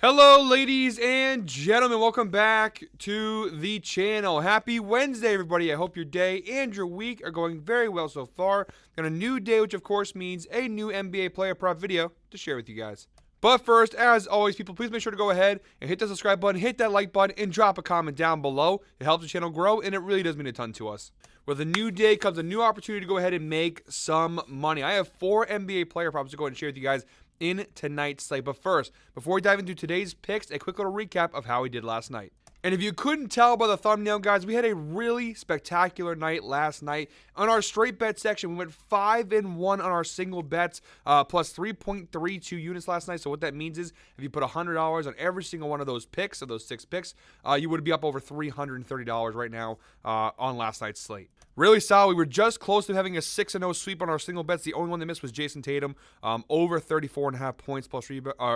Hello, ladies and gentlemen. Welcome back to the channel. Happy Wednesday, everybody. I hope your day and your week are going very well so far. Got a new day, which of course means a new NBA player prop video to share with you guys. But first, as always, people, please make sure to go ahead and hit the subscribe button, hit that like button, and drop a comment down below. It helps the channel grow, and it really does mean a ton to us. With a new day comes a new opportunity to go ahead and make some money. I have 4 NBA player props to go ahead and share with you guys in tonight's slate. But first, before we dive into today's picks, a quick little recap of how we did last night. And if you couldn't tell by the thumbnail, guys, we had a really spectacular night last night. On our straight bet section, we went 5-1 on our single bets, plus 3.32 units last night. So what that means is if you put $100 on every single one of those picks, of those 6 picks, you would be up over $330 right now on last night's slate. Really solid. We were just close to having a 6-0 sweep on our single bets. The only one that missed was Jason Tatum, over 34.5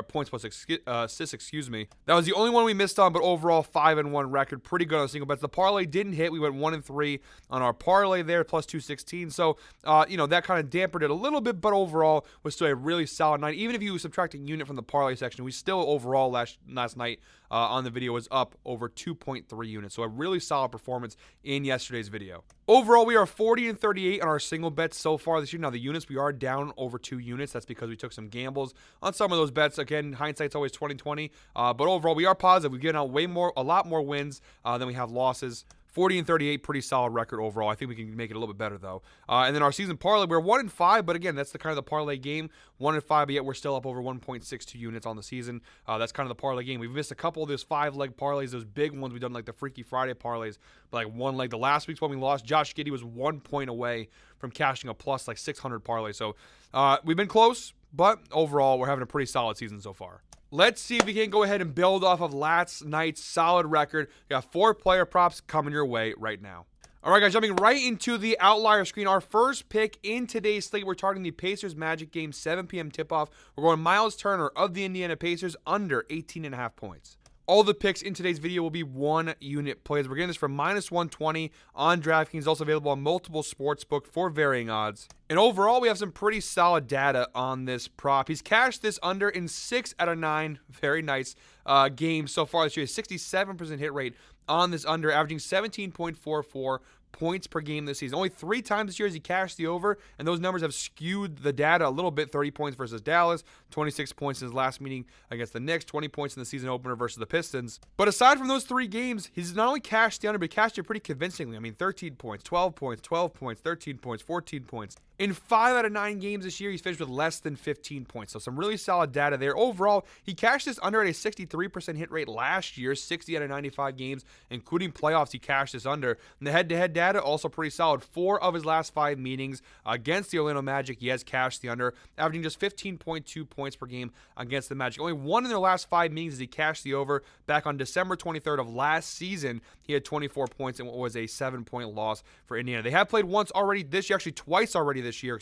points plus assists. Excuse me. That was the only one we missed on, but overall 5-1 record, pretty good on single bets. The parlay didn't hit. We went 1-3 on our parlay there, plus 216. So that kind of dampened it a little bit, but overall was still a really solid night. Even if you subtract a unit from the parlay section, we still overall last night on the video was up over 2.3 units. So a really solid performance in yesterday's video. Overall, we are 40-38 on our single bets so far this year. Now, the units, we are down over 2 units. That's because we took some gambles on some of those bets. Again, hindsight's always 20/20. But overall, we are positive. We've given out a lot more wins than we have losses. 40-38, pretty solid record overall. I think we can make it a little bit better, though. And then our season parlay, we're 1-5, but again, that's the kind of the parlay game. 1-5, but yet we're still up over 1.62 units on the season. That's kind of the parlay game. We've missed a couple of those 5-leg parlays, those big ones we've done, like the Freaky Friday parlays, but like one leg. The last week's one we lost, Josh Giddey was 1 point away from cashing a plus like 600 parlay. So we've been close, but overall, we're having a pretty solid season so far. Let's see if we can go ahead and build off of last night's solid record. We got 4 player props coming your way right now. All right, guys, jumping right into the outlier screen. Our first pick in today's slate, we're targeting the Pacers Magic game, 7 p.m. tip-off. We're going Myles Turner of the Indiana Pacers under 18.5 points. All the picks in today's video will be 1-unit plays. We're getting this from -120 on DraftKings. Also available on multiple sportsbook for varying odds. And overall, we have some pretty solid data on this prop. He's cashed this under in 6 out of 9. Very nice games so far this year. 67% hit rate on this under, averaging 17.44 points per game this season. Only 3 times this year has he cashed the over, and those numbers have skewed the data a little bit. 30 points versus Dallas, 26 points in his last meeting against the Knicks, 20 points in the season opener versus the Pistons. But aside from those 3 games, he's not only cashed the under, but he cashed it pretty convincingly. I mean, 13 points, 12 points, 12 points, 13 points, 14 points. In 5 out of 9 games this year, he's finished with less than 15 points. So some really solid data there. Overall, he cashed this under at a 63% hit rate last year, 60 out of 95 games, including playoffs, he cashed this under. And the head-to-head data, also pretty solid. 4 of his last 5 meetings against the Orlando Magic, he has cashed the under, averaging just 15.2 points per game against the Magic. Only 1 in their last 5 meetings as he cashed the over. Back on December 23rd of last season, he had 24 points in what was a 7-point loss for Indiana. They have played once already this year, actually twice already this year,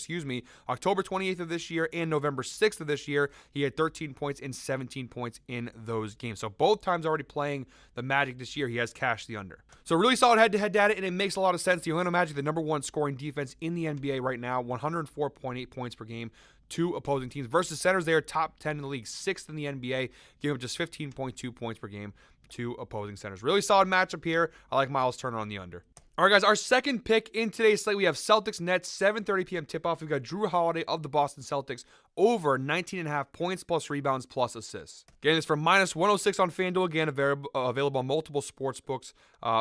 October 28th of this year and November 6th of this year. He had 13 points and 17 points in those games. So both times already playing the Magic this year, he has cashed the under. So really solid head-to-head data, and it makes a lot of sense. The Orlando Magic, the number 1 scoring defense in the NBA right now, 104.8 points per game to opposing teams. Versus centers, they are top 10 in the league, 6th in the NBA, giving up just 15.2 points per game to opposing centers. Really solid matchup here. I like Myles Turner on the under. All right, guys, our second pick in today's slate, we have Celtics Nets, 7:30 p.m. tip-off. We've got Jrue Holiday of the Boston Celtics over 19.5 points plus rebounds plus assists. Getting this from -106 on FanDuel, again, available on multiple sports books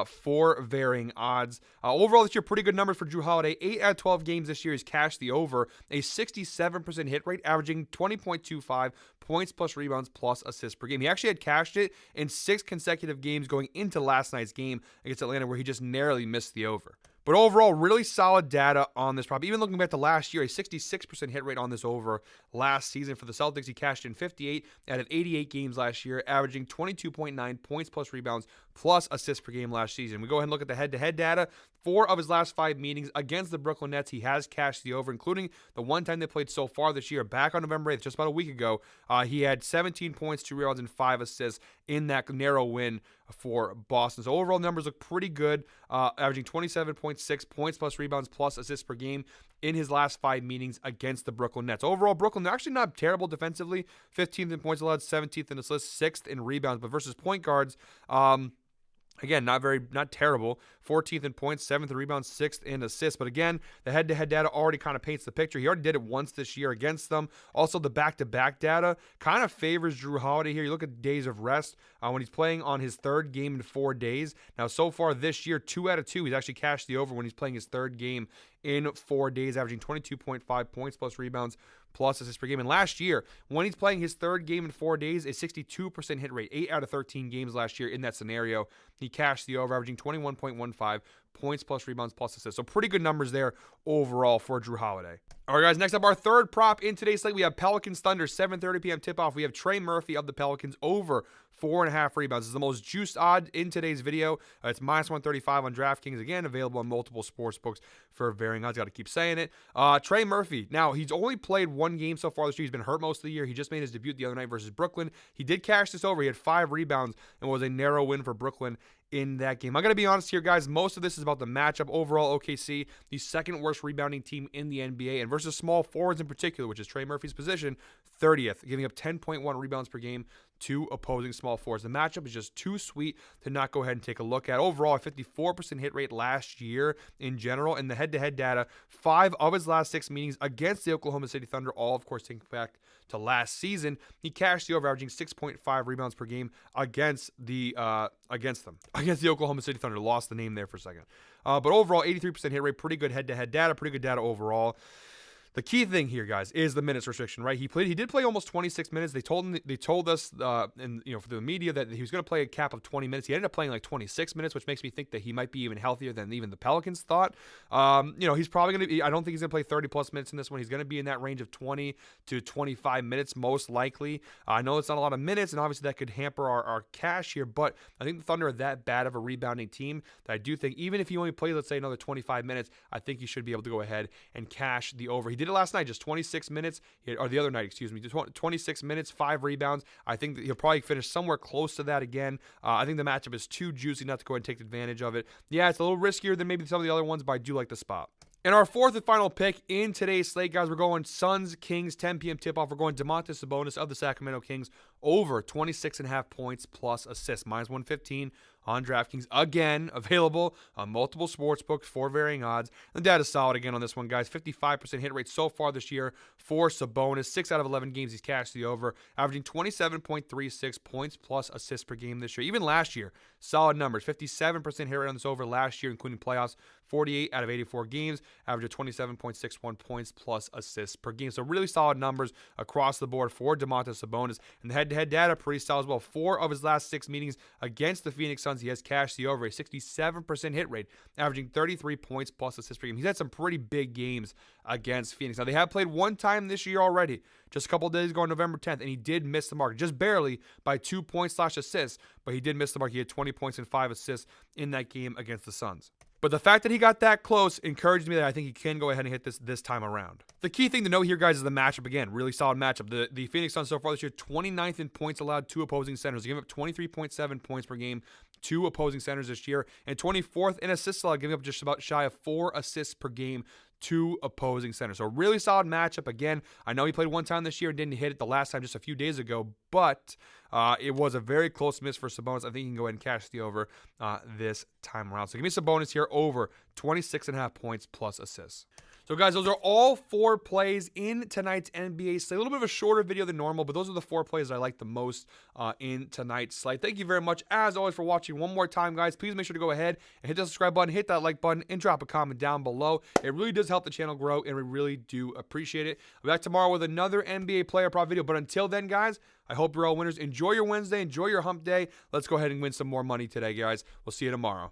for varying odds. Overall this year, pretty good numbers for Jrue Holiday. 8 out of 12 games this year, he's cashed the over, a 67% hit rate, averaging 20.25 points plus rebounds plus assists per game. He actually had cashed it in 6 consecutive games going into last night's game against Atlanta, where he just narrowly missed the over. But overall, really solid data on this prop. Even looking back to last year, a 66% hit rate on this over last season for the Celtics. He cashed in 58 out of 88 games last year, averaging 22.9 points plus rebounds plus assists per game last season. We go ahead and look at the head-to-head data. 4 of his last 5 meetings against the Brooklyn Nets, he has cashed the over, including the one time they played so far this year, back on November 8th, just about a week ago. He had 17 points, 2 rebounds, and 5 assists in that narrow win for Boston. So overall numbers look pretty good, averaging 27.6 points plus rebounds plus assists per game in his last 5 meetings against the Brooklyn Nets. Overall, Brooklyn, they're actually not terrible defensively. 15th in points allowed, 17th in assists, 6th in rebounds. But versus point guards, again, not terrible. 14th in points, 7th in rebounds, 6th in assists. But again, the head-to-head data already kind of paints the picture. He already did it once this year against them. Also, the back-to-back data kind of favors Jrue Holiday here. You look at days of rest when he's playing on his 3rd game in 4 days. Now, so far this year, 2 out of 2, he's actually cashed the over when he's playing his 3rd game in 4 days, averaging 22.5 points plus rebounds plus assists per game. And last year, when he's playing his 3rd game in 4 days, a 62% hit rate. 8 out of 13 games last year in that scenario, he cashed the over, averaging 21.15 points plus rebounds plus assists. So pretty good numbers there overall for Jrue Holiday. All right, guys, next up, our third prop in today's slate, we have Pelicans Thunder, 7:30 p.m. tip-off. We have Trey Murphy of the Pelicans over 4.5 rebounds. This is the most juiced odd in today's video. It's minus 135 on DraftKings. Again, available on multiple sports books for varying odds. Got to keep saying it. Trey Murphy. Now, he's only played 1 game so far this year. He's been hurt most of the year. He just made his debut the other night versus Brooklyn. He did cash this over. He had 5 rebounds and was a narrow win for Brooklyn in that game. I'm going to be honest here, guys. Most of this is about the matchup. Overall, OKC, the 2nd worst rebounding team in the NBA, and versus small forwards in particular, which is Trey Murphy's position, 30th, giving up 10.1 rebounds per game to opposing small forwards. The matchup is just too sweet to not go ahead and take a look at. Overall, a 54% hit rate last year in general. And the head-to-head data, 5 of his last 6 meetings against the Oklahoma City Thunder, all, of course, taking back to last season. He cashed the over, averaging 6.5 rebounds per game against them. Against the Oklahoma City Thunder. Lost the name there for a second. But overall, 83% hit rate, pretty good head-to-head data, pretty good data overall. The key thing here, guys, is the minutes restriction, right? He did play almost 26 minutes. They told us, and for the media, that he was going to play a cap of 20 minutes. He ended up playing like 26 minutes, which makes me think that he might be even healthier than even the Pelicans thought. He's probably going to be. I don't think he's going to play 30 plus minutes in this one. He's going to be in that range of 20 to 25 minutes, most likely. I know it's not a lot of minutes, and obviously that could hamper our cash here. But I think the Thunder are that bad of a rebounding team that I do think even if he only plays, let's say, another 25 minutes, I think he should be able to go ahead and cash the over. He did it last night, just 26 minutes, or the other night, excuse me, just 26 minutes, 5 rebounds. I think that he'll probably finish somewhere close to that again. I think the matchup is too juicy not to go ahead and take advantage of it. Yeah, it's a little riskier than maybe some of the other ones, but I do like the spot. And our 4th and final pick in today's slate, guys, we're going Suns, Kings, 10 p.m. tip-off. We're going Domantas Sabonis of the Sacramento Kings over 26.5 points plus assists, minus 115 on DraftKings. Again, available on multiple sports books for varying odds. The data's solid again on this one, guys. 55% hit rate so far this year for Sabonis. 6 out of 11 games he's cashed the over, averaging 27.36 points plus assists per game this year. Even last year, solid numbers. 57% hit rate on this over last year, including playoffs. 48 out of 84 games, average of 27.61 points plus assists per game. So really solid numbers across the board for Domantas Sabonis. And the head-to-head data, pretty solid as well. 4 of his last 6 meetings against the Phoenix Suns, he has cashed the over, a 67% hit rate, averaging 33 points plus assists per game. He's had some pretty big games against Phoenix. Now, they have played 1 time this year already, just a couple of days ago on November 10th, and he did miss the mark, just barely by 2 points/assists, but he did miss the mark. He had 20 points and 5 assists in that game against the Suns. But the fact that he got that close encouraged me that I think he can go ahead and hit this time around. The key thing to note here, guys, is the matchup. Again, really solid matchup. The Phoenix Suns so far this year, 29th in points allowed to opposing centers. They give up 23.7 points per game to opposing centers this year, and 24th in assists allowed, giving up just about shy of 4 assists per game to opposing centers. So really solid matchup. Again, I know he played 1 time this year and didn't hit it the last time just a few days ago, but it was a very close miss for Sabonis. I think he can go ahead and cash the over this time around. So give me Sabonis here over 26.5 points plus assists. So, guys, those are all 4 plays in tonight's NBA slate. A little bit of a shorter video than normal, but those are the 4 plays that I like the most in tonight's slate. Thank you very much, as always, for watching. One more time, guys, please make sure to go ahead and hit that subscribe button, hit that like button, and drop a comment down below. It really does help the channel grow, and we really do appreciate it. I'll be back tomorrow with another NBA player prop video, but until then, guys, I hope you're all winners. Enjoy your Wednesday. Enjoy your hump day. Let's go ahead and win some more money today, guys. We'll see you tomorrow.